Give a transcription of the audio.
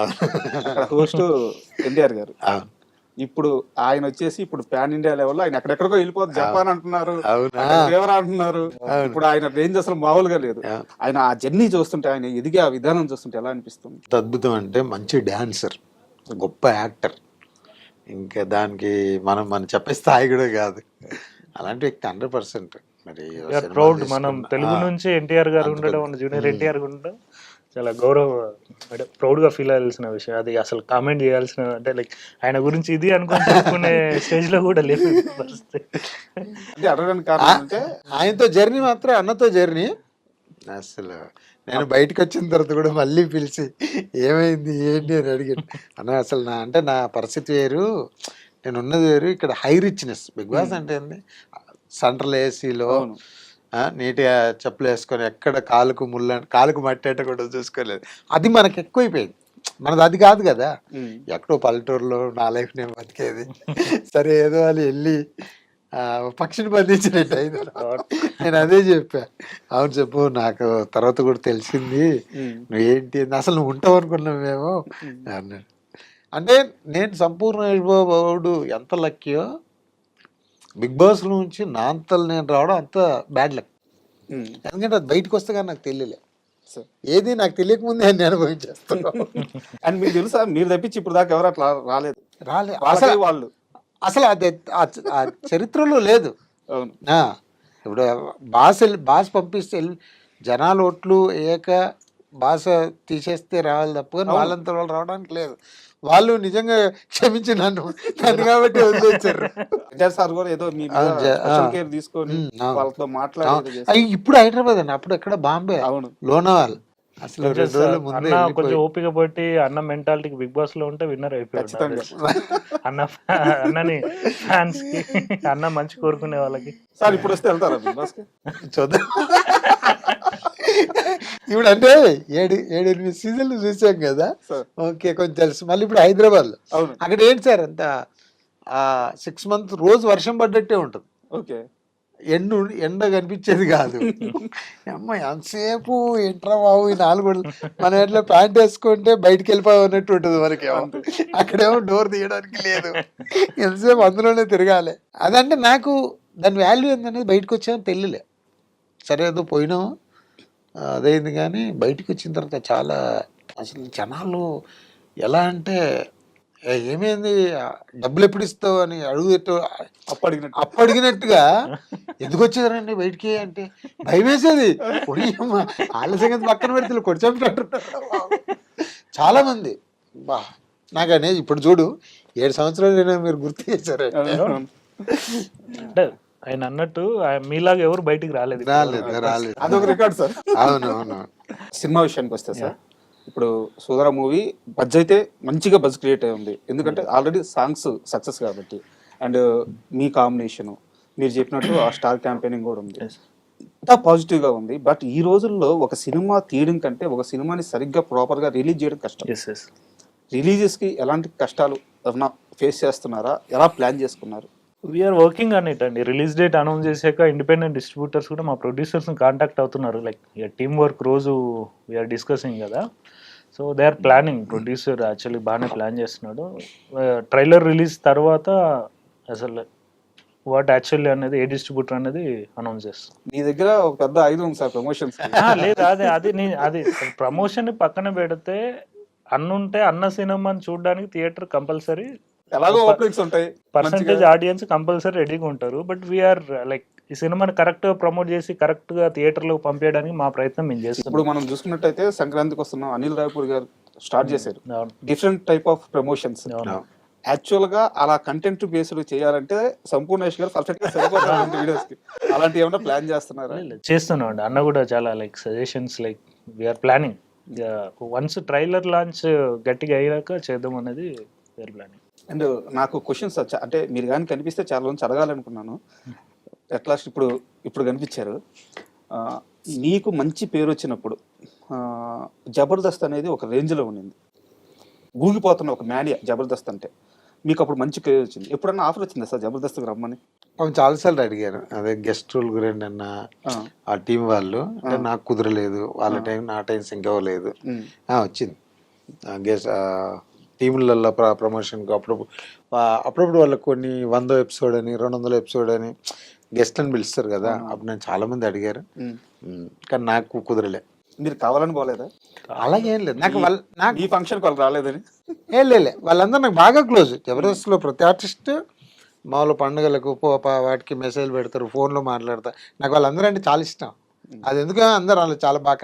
అక్కడ హోస్ట్ ఎన్టీఆర్ గారు. అవును. ఇప్పుడు ఆయన వచ్చేసి ఇప్పుడు పాన్ ఇండియా లెవెల్లో ఆయన ఎక్కడెక్కడికో వెళ్ళిపోతుంది. జపాన్ అంటున్నారు, అవునా? అక్కడ ఫేవర్ అంటున్నారు. అవును. ఇప్పుడు ఆయన రేంజ్ అసలు మామూలుగా లేదు. అవును. ఆయన ఆ జర్నీ చూస్తుంటే, ఆయన ఎదిగే ఆ విధానం చూస్తుంటే ఎలా అనిపిస్తుంది? ఎంత అద్భుతం అంటే మంచి డాన్సర్, గొప్ప యాక్టర్. ఇంకా దానికి మనం చెప్పే స్థాయి కూడా కాదు. అలాంటి వ్యక్తి 100%. మరి ప్రౌడ్ మనం తెలుగు నుంచి ఎన్టీఆర్ గారు ఉండడం, జూనియర్ ఎన్టీఆర్ ఉండడం చాలా గౌరవ, అంటే ప్రౌడ్ గా ఫీల్ అవ్వాల్సిన విషయం. అది అసలు కామెంట్ చేయాల్సిన, అంటే లైక్ ఆయన గురించి ఇది అనుకుని చెప్పుకునే స్టేజ్ లో కూడా లేదు పరిస్థితి. అంటే అడగడానికి కారణం అంటే ఆయనతో జర్నీ మాత్రం అన్నతో జర్నీ అసలు నేను బయటకు వచ్చిన తర్వాత కూడా మళ్ళీ పిలిచి ఏమైంది ఏంటి అని అడిగాడు. అన్న అసలు నా పరిస్థితి వేరు, నేను ఉన్నది వేరు. ఇక్కడ హై రిచ్నెస్. బిగ్ బాస్ అంటే ఏంది, సెంట్రల్ ఏసీలో నీట్గా చెప్పులు వేసుకొని ఎక్కడ కాలుకు మట్టేట కూడా చూసుకోలేదు. అది మనకు ఎక్కువైపోయింది. మనది అది కాదు కదా. ఎక్కడో పల్లెటూరులో నా లైఫ్ నేను బతికేది. సరే ఏదో వాళ్ళు వెళ్ళి పక్షిని బంధించినట్టు అయింది. నేను అదే చెప్పా. అవును చెప్పు, నాకు తర్వాత కూడా తెలిసింది నువ్వేంటి, అసలు నువ్వు ఉంటావు అనుకున్నావేమో అన్నాడు. అంటే నేను సంపూర్ణ వైభవుడు ఎంత లక్కీయో, బిగ్ బాస్ నుంచి నా అంతలు నేను రావడం అంత బ్యాడ్ లక్. ఎందుకంటే అది బయటకు వస్తే కానీ నాకు తెలియలే. ఏది నాకు తెలియక ముందే నేను అనుభవించేస్తాను. అండ్ మీకు తెలుసా, మీరు తప్పించి ఇప్పుడు దాకా ఎవరు అట్లా రాలేదు. వాళ్ళు అసలు అది ఆ చరిత్రలో లేదు. ఇప్పుడు బాస్ పంపిస్తే జనాలు ఓట్లు ఏక బాస తీసేస్తే రావాలి తప్ప కానీ వాళ్ళంతా వాళ్ళు రావడానికి లేదు. వాళ్ళు నిజంగా క్షమించి నన్ను కాబట్టి వదిలేచ్చారు. సార్ కూడా ఏదో తీసుకొని వాళ్ళతో మాట్లాడి ఇప్పుడు హైదరాబాద్ అండి, అప్పుడు ఎక్కడ బాంబే, లోనావాల్. అసలు 2 రోజుల ముందే కొంచెం ఓపిక పట్టి అన్న మెంటాలిటీకి బిగ్ బాస్ లో ఉంటే విన్నర్ అయిపోయాడు. అన్నని ఫ్యాన్స్ కి, అన్న మంచి కోరుకునే వాళ్ళకి. సార్ ఇప్పుడు వస్తే వెళ్తారా బిగ్ బాస్ కి? చూద్దాం. ఇప్పుడు అంటే 7-8 సీజన్లు చూసాం కదా, ఓకే కొంచెం తెలుసు. మళ్ళీ ఇప్పుడు హైదరాబాద్ లో అక్కడ ఏంటి సార్, అంత 6 months రోజు వర్షం పడ్డట్టే ఉంటుంది. ఓకే, ఎండ కనిపించేది కాదు. అమ్మాయి ఎంతసేపు ఎంట్రా బాబు ఈ 4 గంటలు, మనం ఎట్లా ప్యాంట్ వేసుకుంటే బయటికి వెళ్ళిపోయినట్టు ఉంటుంది మనకి. అక్కడేమో డోర్ తీయడానికి లేదు, ఎంతసేపు అందులోనే తిరగాలి. అదంటే నాకు దాని వాల్యూ ఏందనేది బయటకు వచ్చామని తెలియలే. సరే ఏదో పోయినాం అదైంది, కానీ బయటకు వచ్చిన తర్వాత చాలా అసలు జనాలు ఎలా అంటే ఏమైంది, డబ్బులు ఎప్పుడు ఇస్తావు అని అప్పడిగినట్టుగా ఎందుకు వచ్చేదారండి బయటికి అంటే భయం వేసేది. వాళ్ళ సంగతి పక్కన పెడితే కొడిచంటారు చాలా మంది. బా నాకు అనేది ఇప్పుడు చూడు 7 సంవత్సరాలు మీరు గుర్తు చేశారు. అంటే ఆయన అన్నట్టు మీలాగా ఎవరు బయటికి రాలేదు. అదొక రికార్డ్ సార్. అవును. సినిమా విషయానికి వస్తే సార్, ఇప్పుడు సుధర మూవీ బజ్ అయితే మంచిగా బజ్ క్రియేట్ అయి ఉంది. ఎందుకంటే ఆల్రెడీ సాంగ్స్ సక్సెస్ కాబట్టి, అండ్ మీ కాంబినేషన్ మీరు చెప్పినట్టు ఆ స్టార్ క్యాంపెయినింగ్ కూడా ఉంది, అంతా పాజిటివ్ గా ఉంది. బట్ ఈ రోజుల్లో ఒక సినిమా తీయడం కంటే ఒక సినిమాని సరిగ్గా ప్రాపర్ గా రిలీజ్ చేయడం కష్టం. రిలీజెస్ కి ఎలాంటి కష్టాలు ఏమన్నా ఫేస్ చేస్తున్నారా, ఎలా ప్లాన్ చేసుకున్నారు? వీఆర్ వర్కింగ్ ఆన్ ఇట్ అండి. రిలీజ్ డేట్ అనౌన్స్ చేశాక ఇండిపెండెంట్ డిస్ట్రిబ్యూటర్స్ కూడా మా ప్రొడ్యూసర్స్ని కాంటాక్ట్ అవుతున్నారు. లైక్ టీమ్ వర్క్ రోజు వీఆర్ డిస్కసింగ్ కదా. So they are planning. Producer actually బాగానే ప్లాన్ చేస్తున్నాడు. ట్రైలర్ రిలీజ్ తర్వాత అసలు వాట్ యాక్చువల్లీ అనేది ఏ డిస్ట్రిబ్యూటర్ అనేది అనౌన్స్ చేస్తాం. మీ దగ్గర ఒక పెద్ద ఐదు ఉంది సార్ ప్రమోషన్స్. లేదు, అది ప్రమోషన్ పక్కన పెడితే అన్నుంటే అన్న సినిమాని చూడడానికి థియేటర్ కంపల్సరీ, ఎలాగో ఓపెనింగ్స్ ఉంటాయి, పర్సంటేజ్ ఆడియన్స్ కంపల్సరీ రెడీగా ఉంటారు. బట్ వీఆర్ లైక్ ఈ సినిమాని కరెక్ట్ గా ప్రమోట్ చేసి కరెక్ట్ గా థియేటర్ లో పంపించడానికి మా ప్రయత్నం మేము చేస్తాం. ఇప్పుడు మనం చూసుకున్నట్టయితే సంక్రాంతికి వస్తున్నాం, అనిల్ రావిపూడి గారు స్టార్ట్ చేశారు different type of promotions. Actual గా అలా కంటెంట్ బేస్డ్ చేయాలంటే సంపూర్ణేష్ గారు పర్ఫెక్ట్ గా సరిపోతారు వీడియోస్ కి. అలాంటి ఏమైనా ప్లాన్ చేస్తున్నారా? చేస్తున్నాం అండి. అన్న కూడా చాలా like suggestions, like we're planning. Once trailer launch గట్టిగా అయ్యాక చేద్దాం అనేది వీఆర్ ప్లానింగ్. అండ్ నాకు క్వశ్చన్స్ వచ్చా, అంటే మీరు కానీ కనిపిస్తే చాలా మంది అడగాలనుకున్నాను. ఎట్లా ఇప్పుడు కనిపించారు, నీకు మంచి పేరు వచ్చినప్పుడు జబర్దస్త్ అనేది ఒక రేంజ్లో ఉండింది, ఊగిపోతున్న ఒక మేనియా జబర్దస్త్ అంటే. మీకు అప్పుడు మంచి పేరు వచ్చింది. ఎప్పుడన్నా ఆఫర్ వచ్చిందా సార్ జబర్దస్త్కి రమ్మని? చాలాసార్లు అడిగారు, అదే గెస్ట్ రోల్ గురండి అన్న ఆ టీం వాళ్ళు. అంటే నాకు కుదరలేదు, వాళ్ళ టైం నా టైం సింక్ అవ్వలేదు. వచ్చింది గెస్ టీములలో ప్రమోషన్కి అప్పుడప్పుడు వాళ్ళకి కొన్ని 100 ఎపిసోడ్ అని 200 ఎపిసోడ్ అని గెస్ట్లను పిలుస్తారు కదా, అప్పుడు నేను చాలా మంది అడిగారు. కానీ నాకు కుదరలే. మీరు కావాలని పోలేదా అలాగేం లేదు, నాకు ఈ ఫంక్షన్ వాళ్ళు రాలేదని? ఏం లేలే, వాళ్ళందరూ నాకు బాగా క్లోజ్. జబర్దస్త్లో ప్రతి ఆర్టిస్ట్ మామూలు పండుగలకు వాటికి మెసేజ్ పెడతారు, ఫోన్లో మాట్లాడతారు. నాకు వాళ్ళందరూ అంటే చాలా ఇష్టం. అది ఎందుకు అందరూ వాళ్ళు చాలా బాగా